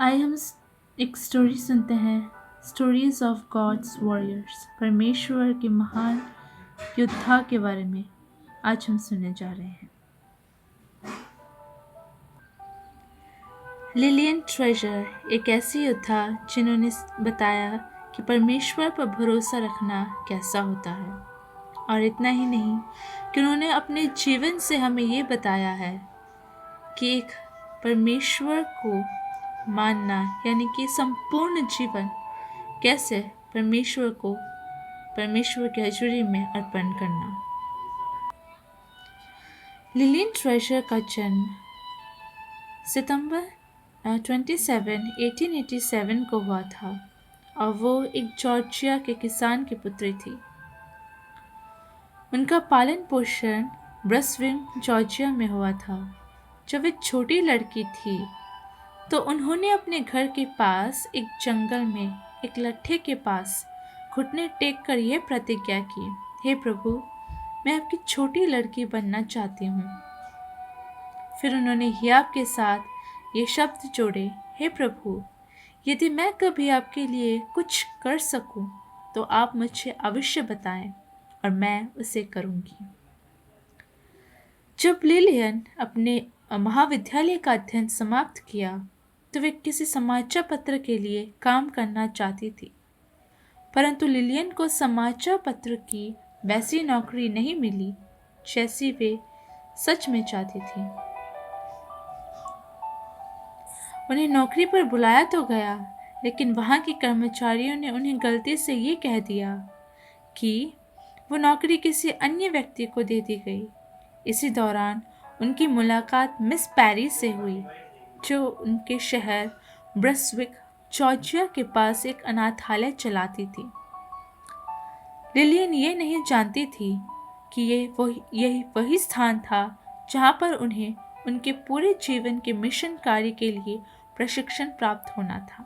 आइए हम एक स्टोरी सुनते हैं। स्टोरीज ऑफ गॉड्स वॉरियर्स, परमेश्वर के महान योद्धा के बारे में आज हम सुनने जा रहे हैं। लिलियन ट्रेजर एक ऐसी योद्धा जिन्होंने बताया कि परमेश्वर पर भरोसा रखना कैसा होता है, और इतना ही नहीं कि उन्होंने अपने जीवन से हमें ये बताया है कि एक परमेश्वर को मानना यानी कि संपूर्ण जीवन कैसे परमेश्वर की हजूरी में अर्पण करना। लिलियन ट्रेजर का जन्म सितंबर 1887 को हुआ था और वो एक जॉर्जिया के किसान की पुत्री थी। उनका पालन पोषण ब्रसविल जॉर्जिया में हुआ था। जब वे छोटी लड़की थी तो उन्होंने अपने घर के पास एक जंगल में एक लट्ठे के पास घुटने टेक कर यह प्रतिज्ञा की, हे प्रभु, मैं आपकी छोटी लड़की बनना चाहती हूँ। फिर उन्होंने हियाब के साथ ये शब्द जोड़े, हे प्रभु, यदि मैं कभी आपके लिए कुछ कर सकूं तो आप मुझे अवश्य बताएं और मैं उसे करूंगी। जब लिलियन अपने महाविद्यालय का अध्ययन समाप्त किया तो वे किसी समाचार पत्र के लिए काम करना चाहती थी, परंतु लिलियन को समाचार पत्र की वैसी नौकरी नहीं मिली जैसी वे सच में चाहती थी। उन्हें नौकरी पर बुलाया तो गया, लेकिन वहां के कर्मचारियों ने उन्हें गलती से ये कह दिया कि वो नौकरी किसी अन्य व्यक्ति को दे दी गई। इसी दौरान उनकी मुलाकात मिस पैरी से हुई, जो उनके शहर ब्रसविक जॉर्जिया के पास एक अनाथालय चलाती थी। लिलियन ये नहीं जानती थी कि यही वही स्थान था जहाँ पर उन्हें उनके पूरे जीवन के मिशन कार्य के लिए प्रशिक्षण प्राप्त होना था।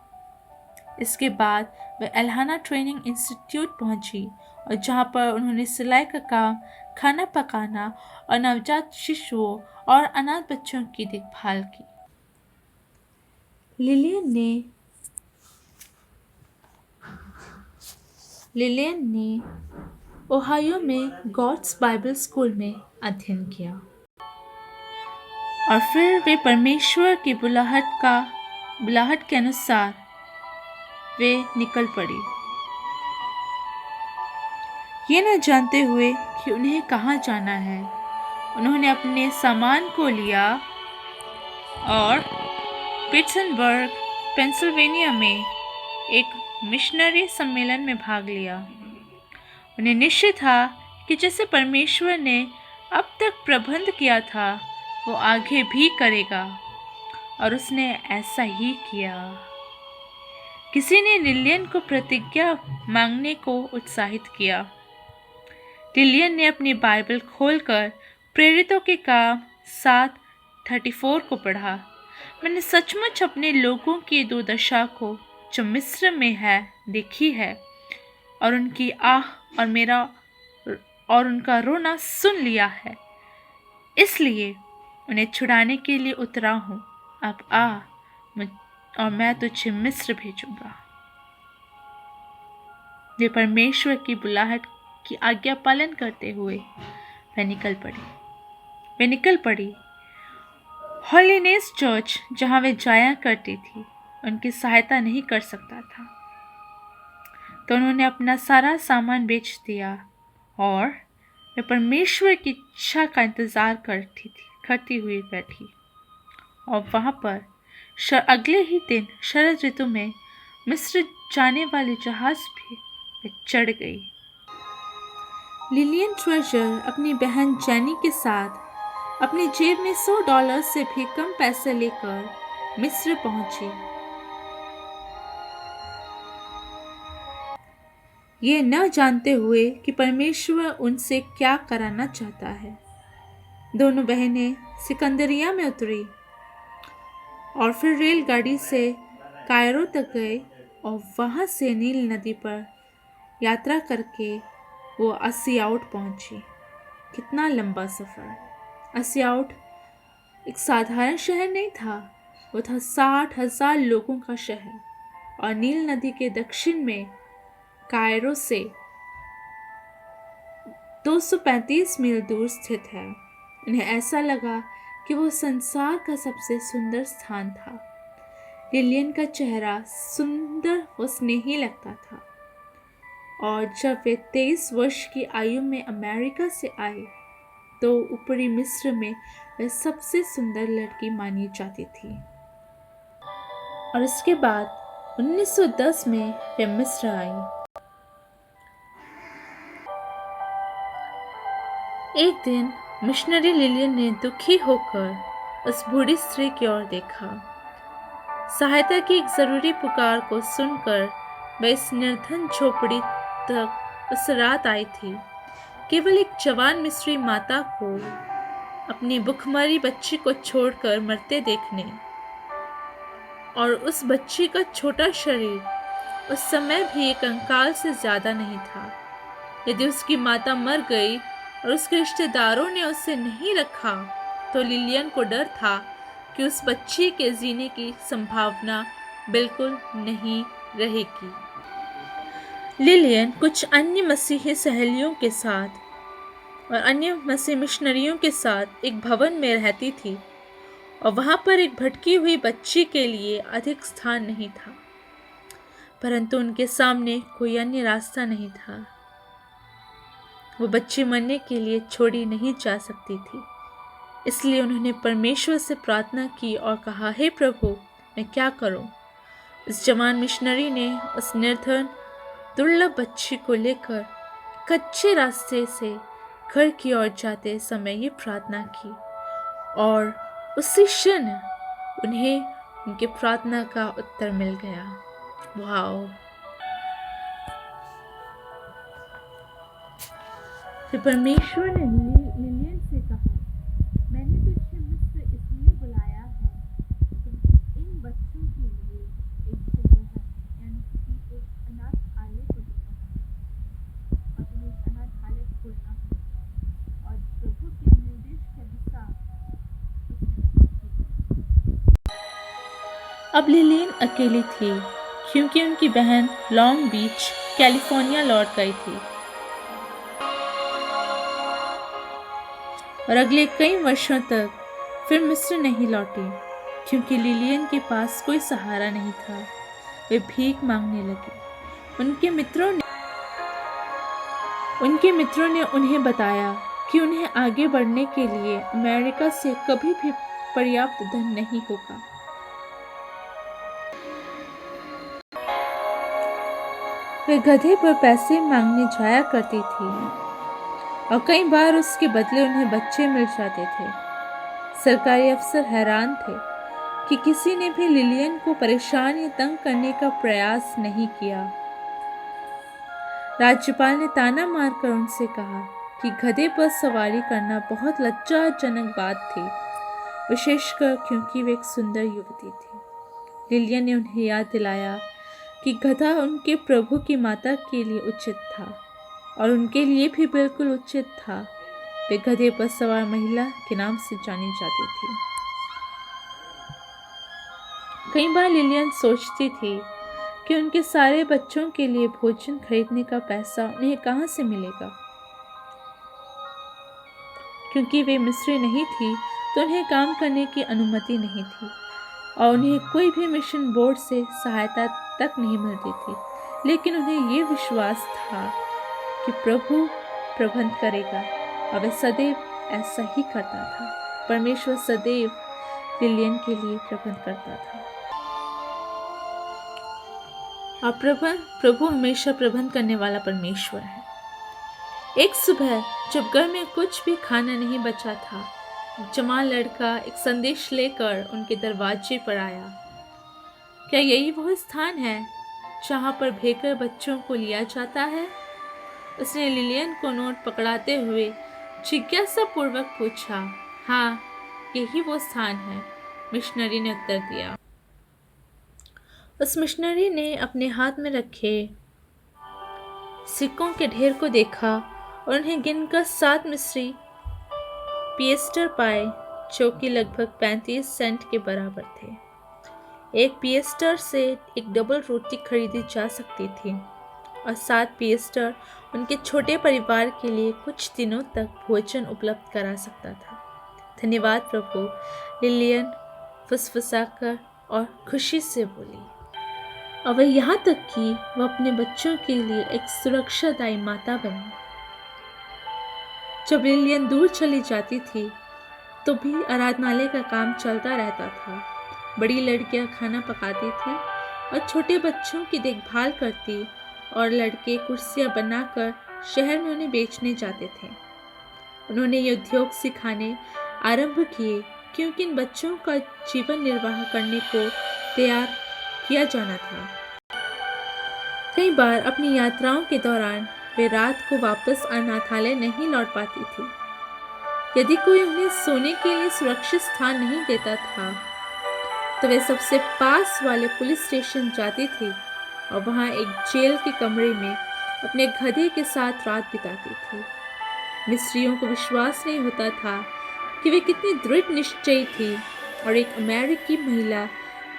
इसके बाद वे एल्हाना ट्रेनिंग इंस्टीट्यूट पहुंची और जहाँ पर उन्होंने सिलाई का काम, खाना पकाना और नवजात शिशुओं और अनाथ बच्चों की देखभाल की। लिलियन ने ओहायो में गॉड्स बाइबल स्कूल में अध्ययन किया और फिर वे परमेश्वर की बुलाहट के अनुसार वे निकल पड़ी, ये न जानते हुए कि उन्हें कहाँ जाना है। उन्होंने अपने सामान को लिया और पिट्सबर्ग, पेंसिल्वेनिया में एक मिशनरी सम्मेलन में भाग लिया। उन्हें निश्चय था कि जैसे परमेश्वर ने अब तक प्रबंध किया था वो आगे भी करेगा, और उसने ऐसा ही किया। किसी ने लिलियन को प्रतिज्ञा मांगने को उत्साहित किया। लिलियन ने अपनी बाइबल खोलकर प्रेरितों के काम 7:34 को पढ़ा। मैंने सचमुच अपने लोगों की दुर्दशा को जो मिस्र में है देखी है, और उनकी आह और उनका रोना सुन लिया है। इसलिए उन्हें छुड़ाने के लिए उतरा हूँ। अब आ और मैं तुझे मिस्र भेजूंगा। वे परमेश्वर की बुलाहट की आज्ञा पालन करते हुए वे निकल पड़ी। हॉलीनेस चर्च जहाँ वे जाया करती थी उनकी सहायता नहीं कर सकता था, तो उन्होंने अपना सारा सामान बेच दिया और वे परमेश्वर की इच्छा का इंतज़ार करती हुई बैठी। और वहाँ पर अगले ही दिन शरद ऋतु में मिस्र जाने वाली जहाज भी चढ़ गई। लिलियन ट्रेजर अपनी बहन जेनी के साथ अपनी जेब में $100 से भी कम पैसे लेकर मिस्र पहुंची। ये न जानते हुए कि परमेश्वर उनसे क्या कराना चाहता है। दोनों बहनें सिकंदरिया में उतरी और फिर रेलगाड़ी से कायरो तक गए और वहां से नील नदी पर यात्रा करके वो अस्सियाउट पहुंची। कितना लंबा सफ़र! अस्सियाउट एक साधारण शहर नहीं था, वो था 60,000 लोगों का शहर और नील नदी के दक्षिण में कायरो से 235 मील दूर स्थित है। उन्हें ऐसा लगा कि वो संसार का सबसे सुंदर स्थान था। लिलियन का चेहरा सुंदर व स्नेही लगता था और जब वे 23 वर्ष की आयु में अमेरिका से आए तो ऊपरी मिस्र में वह सबसे सुंदर लड़की मानी जाती थी। और इसके बाद 1910 में वे मिस्र आई। एक दिन मिशनरी लिलियन ने दुखी होकर उस बूढ़ी स्त्री की ओर देखा। सहायता की एक जरूरी पुकार को सुनकर वह इस निर्धन झोपड़ी तक उस रात आई थी, केवल एक जवान मिस्री माता को अपनी भुखमरी बच्ची को छोड़कर मरते देखने। और उस बच्ची का छोटा शरीर उस समय भी एक कंकाल से ज्यादा नहीं था। यदि उसकी माता मर गई और उसके रिश्तेदारों ने उसे नहीं रखा तो लिलियन को डर था कि उस बच्ची के जीने की संभावना बिल्कुल नहीं रहेगी। लिलियन कुछ अन्य मसीही सहेलियों के साथ और अन्य मसीह मिशनरियों के साथ एक भवन में रहती थी और वहां पर एक भटकी हुई बच्ची के लिए अधिक स्थान नहीं था, परंतु उनके सामने कोई अन्य रास्ता नहीं था। वो बच्ची मरने के लिए छोड़ी नहीं जा सकती थी, इसलिए उन्होंने परमेश्वर से प्रार्थना की और कहा, हे प्रभु, मैं क्या करूं? इस जवान मिशनरी ने उस निर्धन दुर्लभ बच्ची को लेकर कच्चे रास्ते से घर की ओर जाते समय ये प्रार्थना की और उसी क्षण उन्हें उनके प्रार्थना का उत्तर मिल गया। वाओ! फिर परमेश्वर ने लिलियन से कहा, मैंने तुझे मिस्र इसलिए बुलाया है कि इन बच्चों के लिए एक जगह यानी कि एक अनाथालय को और तुम्हें एक अनाथालय खोलना है। और प्रभु के निर्देश के अनुसार अब लिलियन अकेली थी क्योंकि उनकी बहन लॉन्ग बीच कैलिफोर्निया लौट गई थी और अगले कई वर्षों तक फिर मिस्र नहीं लौटी क्योंकि लिलियन के पास कोई सहारा नहीं था। वे भीख मांगने लगी। उनके मित्रों ने उन्हें बताया कि उन्हें आगे बढ़ने के लिए अमेरिका से कभी भी पर्याप्त धन नहीं होगा। वे गधे पर पैसे मांगने जाया करती थी और कई बार उसके बदले उन्हें बच्चे मिल जाते थे। सरकारी अफसर हैरान थे कि किसी ने भी लिलियन को परेशान या तंग करने का प्रयास नहीं किया। राज्यपाल ने ताना मारकर उनसे कहा कि गधे पर सवारी करना बहुत लज्जाजनक बात थी, विशेषकर क्योंकि वे एक सुंदर युवती थी। लिलियन ने उन्हें याद दिलाया कि गधा उनके प्रभु की माता के लिए उचित था और उनके लिए भी बिल्कुल उचित था। वे गधे पर सवार महिला के नाम से जानी जाती थी। कई बार लिलियन सोचती थी कि उनके सारे बच्चों के लिए भोजन खरीदने का पैसा उन्हें कहां से मिलेगा। क्योंकि वे मिस्री नहीं थी तो उन्हें काम करने की अनुमति नहीं थी और उन्हें कोई भी मिशन बोर्ड से सहायता तक नहीं मिलती थी। लेकिन उन्हें ये विश्वास था कि प्रभु प्रबंध करेगा और वह सदैव ऐसा ही करता था। परमेश्वर सदैव लिलियन के लिए प्रबंध करता था और प्रभु हमेशा प्रबंध करने वाला परमेश्वर है। एक सुबह जब घर में कुछ भी खाना नहीं बचा था, जवान लड़का एक संदेश लेकर उनके दरवाजे पर आया। क्या यही वो स्थान है जहाँ पर भेकर बच्चों को लिया जाता है? उसने लिलियन को नोट पकड़ाते हुए जिज्ञासा पूर्वक पूछा। हाँ, यही वो स्थान है, मिशनरी ने उत्तर दिया। उस मिशनरी ने अपने हाथ में रखे सिक्कों के ढेर को देखा और उन्हें गिनकर 7 मिस्री पिएस्टर पाए, जो कि लगभग 35 सेंट के बराबर थे। एक पिएस्टर से एक डबल रोटी खरीदी जा सकती थी और 7 पिएस्टर उनके छोटे परिवार के लिए कुछ दिनों तक भोजन उपलब्ध करा सकता था। धन्यवाद प्रभु, लिलियन फुसफुसाकर और खुशी से बोली। और वह यहाँ तक कि वह अपने बच्चों के लिए एक सुरक्षादायी माता बनी। जब लिलियन दूर चली जाती थी तो भी आराधनालय का काम चलता रहता था। बड़ी लड़कियां खाना पकाती थी और छोटे बच्चों की देखभाल करती और लड़के कुर्सियां बनाकर शहर में उन्हें बेचने जाते थे। उन्होंने ये उद्योग सिखाने आरंभ किए क्योंकि इन बच्चों का जीवन निर्वाह करने को तैयार किया जाना था। कई बार अपनी यात्राओं के दौरान वे रात को वापस अनाथालय नहीं लौट पाती थी। यदि कोई उन्हें सोने के लिए सुरक्षित स्थान नहीं देता था तो वे सबसे पास वाले पुलिस स्टेशन जाती थी और वहां एक जेल के कमरे में अपने गधे के साथ रात बिताती थी। मिस्रियों को विश्वास नहीं होता था कि वे कितनी दृढ़ निश्चयी थी और एक अमेरिकी महिला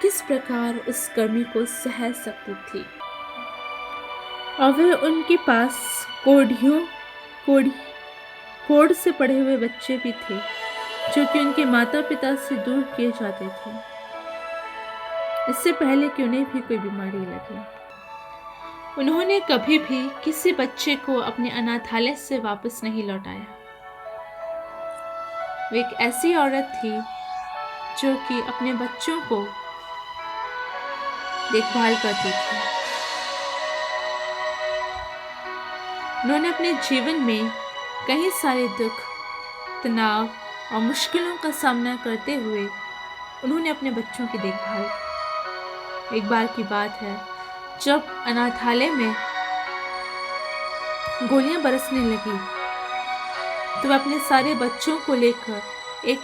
किस प्रकार उस गर्मी को सह सकती थी। और वे उनके पास कोड से पड़े हुए बच्चे भी थे जो कि उनके माता पिता से दूर किए जाते थे इससे पहले कि उन्हें भी कोई बीमारी लगे। उन्होंने कभी भी किसी बच्चे को अपने अनाथालय से वापस नहीं लौटाया। वे एक ऐसी औरत थी जो कि अपने बच्चों को देखभाल करती थी। उन्होंने अपने जीवन में कई सारे दुख, तनाव और मुश्किलों का सामना करते हुए उन्होंने अपने बच्चों की देखभाल की। एक बार की बात है जब अनाथालय में गोलियां बरसने लगी तो वह अपने सारे बच्चों को लेकर एक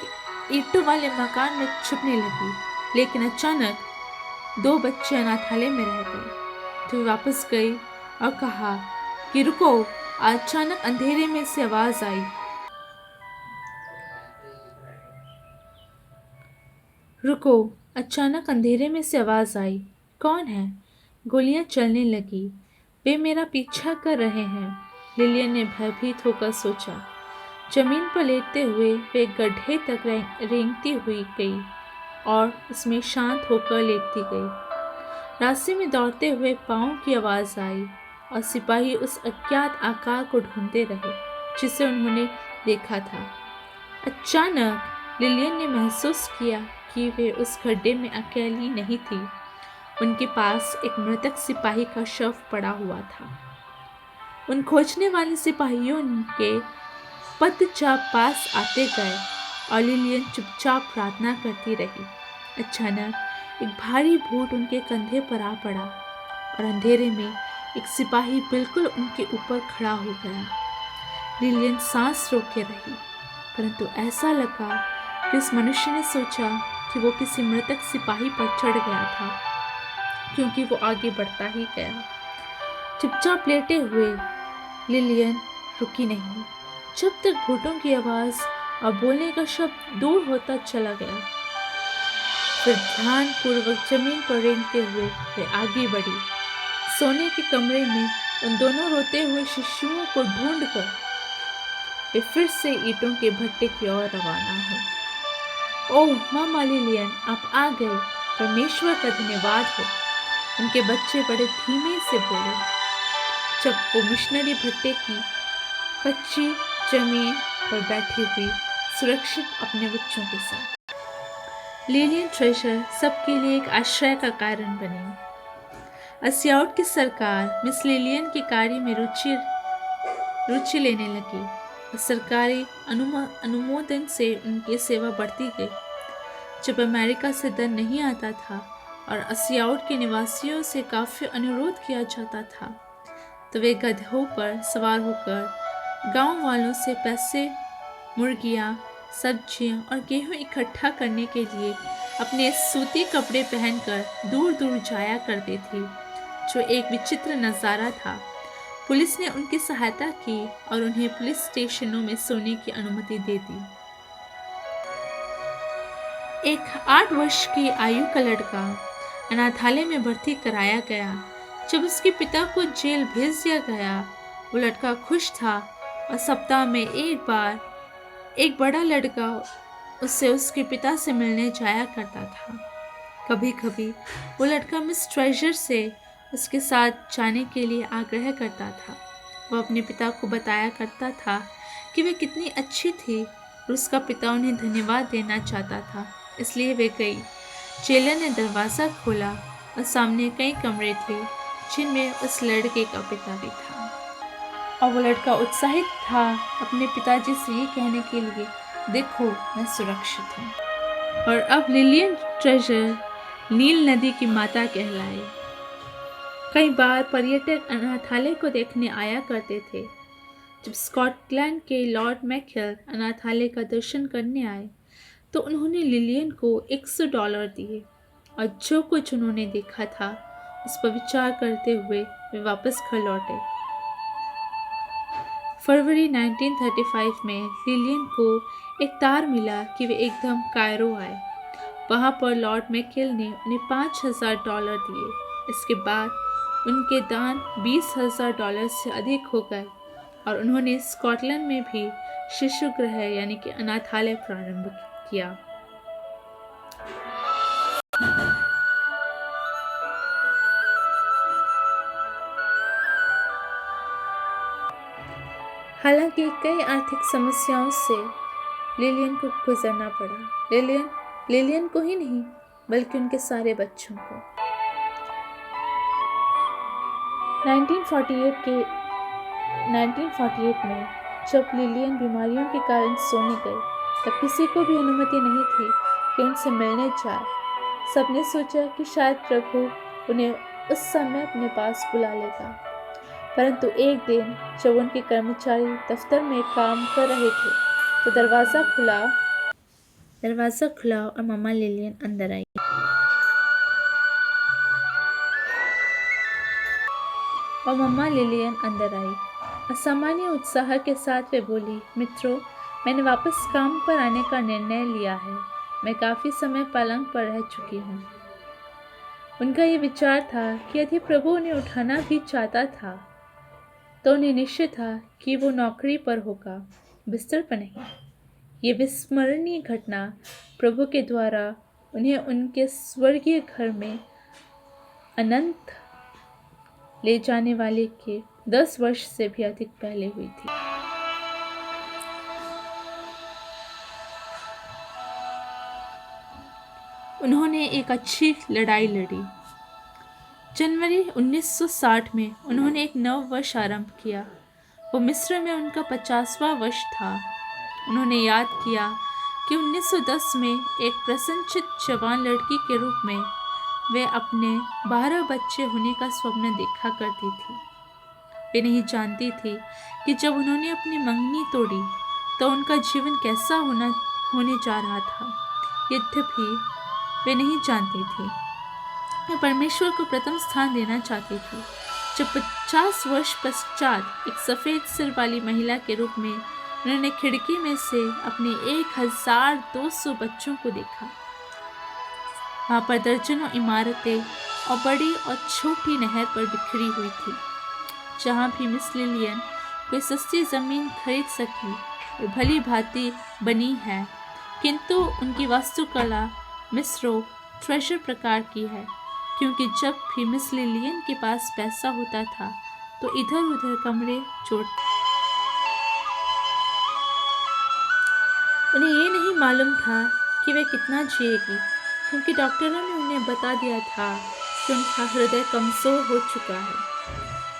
ईंटों वाले मकान में छुपने लगी, लेकिन अचानक 2 बच्चे अनाथालय में रह गए। तो वे वापस गई और कहा कि रुको। अचानक अंधेरे में से आवाज आई, रुको। अचानक अंधेरे में से आवाज आई, कौन है? गोलियां चलने लगी। वे मेरा पीछा कर रहे हैं। लिलियन ने भयभीत होकर सोचा। जमीन पर लेटते हुए वे गड्ढे तक रेंगती हुई गई और उसमें शांत होकर लेटती गई। रास्ते में दौड़ते हुए पाँव की आवाज आई और सिपाही उस अज्ञात आकार को ढूंढते रहे जिसे उन्होंने देखा था। अचानक लिलियन ने महसूस किया कि वे उस गड्ढे में अकेली नहीं थी। उनके पास एक मृतक सिपाही का शव पड़ा हुआ था। उन खोजने वाले सिपाहियों के पदचाप पास आते गए और लिलियन चुपचाप प्रार्थना करती रही। अचानक एक भारी बूट उनके कंधे पर आ पड़ा और अंधेरे में एक सिपाही बिल्कुल उनके ऊपर खड़ा हो गया। लिलियन सांस रोके रही, परंतु ऐसा लगा कि उस मनुष्य ने सोचा कि वो किसी मृतक सिपाही पर चढ़ गया था, क्योंकि वो आगे बढ़ता ही गया। चुपचाप लेटे हुए लिलियन रुकी नहीं जब तक बूटों की आवाज और बोलने का शब्द दूर होता चला गया। फिर ध्यानपूर्वक जमीन पर रेंगते हुए वे आगे बढ़ी। सोने के कमरे में उन दोनों रोते हुए शिशुओं को ढूंढकर वे फिर से ईंटों के भट्टे की ओर रवाना हो। ओह मामा लिलियन, आप आ गए। परमेश्वर का धन्यवाद हो। उनके बच्चे बड़े धीमे से बोले जब वो मिशनरी भट्टे की कच्ची जमीन पर बैठी हुई सुरक्षित अपने बच्चों के साथ। लिलियन ट्रेजर सबके लिए एक आश्रय का कारण बनी। अस्याउट की सरकार मिस लिलियन के कार्य में रुचि लेने लगी और सरकारी अनुमोदन से उनकी सेवा बढ़ती गई। जब अमेरिका से धन नहीं आता था और अस्याउट के निवासियों से काफ़ी अनुरोध किया जाता था तो वे गधों पर सवार होकर गांव वालों से पैसे, मुर्गियां, सब्जियां और गेहूं इकट्ठा करने के लिए अपने सूती कपड़े पहनकर दूर दूर जाया करती थी, जो एक विचित्र नज़ारा था। पुलिस ने उनकी सहायता की और उन्हें पुलिस स्टेशनों में सोने की अनुमति दे दी। एक 8 वर्ष की आयु का लड़का अनाथालय में भर्ती कराया गया। जब उसके पिता को जेल भेज दिया गया, वो लड़का खुश था और सप्ताह में एक बार एक बड़ा लड़का उससे उसके पिता से मिलने जाया करता था। कभी कभी वो लड़का मिस ट्रेजर से उसके साथ जाने के लिए आग्रह करता था। वो अपने पिता को बताया करता था कि वे कितनी अच्छी थी और उसका पिता उन्हें धन्यवाद देना चाहता था, इसलिए वे गई। जेलर ने दरवाज़ा खोला और सामने कई कमरे थे जिनमें उस लड़के का पिता भी था, और वो लड़का उत्साहित था अपने पिताजी से ये कहने के लिए, देखो मैं सुरक्षित हूँ। और अब लिलियन ट्रेजर नील नदी की माता कहलाई। कई बार पर्यटक अनाथालय को देखने आया करते थे। जब स्कॉटलैंड के लॉर्ड मैकेल अनाथालय का दर्शन करने आए तो उन्होंने लिलियन को $100 दिए, और जो कुछ उन्होंने देखा था उस पर विचार करते हुए वे वापस घर लौटे। फरवरी 1935 में लिलियन को एक तार मिला कि वे एकदम कायरो आए। वहाँ पर लॉर्ड मैकेल ने उन्हें $5000 दिए। इसके बाद उनके दान $20,000 से अधिक हो गए और उन्होंने स्कॉटलैंड में भी शिशु गृह यानी कि अनाथालय प्रारंभ किया। हालांकि कई आर्थिक समस्याओं से लिलियन को गुजरना पड़ा। लिलियन को ही नहीं बल्कि उनके सारे बच्चों को। 1948 में जब लिलियन बीमारियों के कारण सोने गई तब किसी को भी अनुमति नहीं थी कि उनसे मिलने जाए। सबने सोचा कि शायद प्रभु उन्हें उस समय अपने पास बुला लेगा, परंतु एक दिन जब उनके कर्मचारी दफ्तर में काम कर रहे थे तो दरवाज़ा खुला और मम्मा लिलियन अंदर आई। असामान्य उत्साह के साथ वे बोली, मित्रों, मैंने वापस काम पर आने का निर्णय लिया है। मैं काफ़ी समय पलंग पर रह चुकी हूँ। उनका ये विचार था कि यदि प्रभु उन्हें उठाना भी चाहता था तो उन्हें निश्चय था कि वो नौकरी पर होगा, बिस्तर पर नहीं। ये विस्मरणीय घटना प्रभु के द्वारा उन्हें उनके स्वर्गीय घर में अनंत ले जाने वाले के 10 वर्ष से भी अधिक पहले हुई थी। उन्होंने एक अच्छी लड़ाई लड़ी। जनवरी 1960 में उन्होंने एक नव वर्ष आरंभ किया। वो मिस्र में उनका 50वां वर्ष था। उन्होंने याद किया कि 1910 में एक प्रसन्नचित जवान लड़की के रूप में वे अपने 12 बच्चे होने का स्वप्न देखा करती थी। वे नहीं जानती थी कि जब उन्होंने अपनी मंगनी तोड़ी तो उनका जीवन कैसा होने जा रहा था। यद्यपि वे नहीं जानती थी, मैं परमेश्वर को प्रथम स्थान देना चाहती थी। जब 50 वर्ष पश्चात एक सफ़ेद सिर वाली महिला के रूप में उन्होंने खिड़की में से अपने 1200 बच्चों को देखा। वहाँ पर दर्जनों इमारतें और बड़ी और छोटी नहर पर बिखरी हुई थी। जहाँ भी मिस लिलियन कोई सस्ती ज़मीन खरीद सकी वो भली भांति बनी है, किंतु उनकी वास्तुकला मिस्रो ट्रेजर प्रकार की है, क्योंकि जब भी मिस लिलियन के पास पैसा होता था तो इधर उधर कमरे जोड़ते। उन्हें ये नहीं मालूम था कि वे कितना जिएगी, क्योंकि डॉक्टरों ने उन्हें बता दिया था कि उनका हृदय कमज़ोर हो चुका है।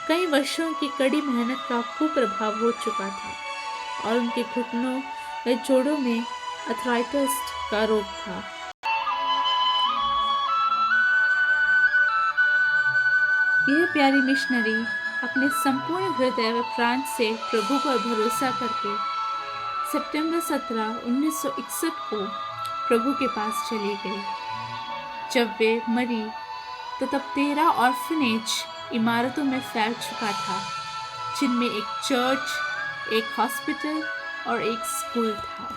कई वर्षों की कड़ी मेहनत का कुप्रभाव हो चुका था और उनके घुटनों व जोड़ों में अर्थराइटिस का रोग था। यह प्यारी मिशनरी अपने संपूर्ण हृदय व प्राण से प्रभु पर भरोसा करके सितंबर 17, 1961 को प्रभु के पास चली गई। जब वे मरी तो तब 13 ऑर्फनेज इमारतों में फैल चुका था, जिनमें एक चर्च, एक हॉस्पिटल और एक स्कूल था।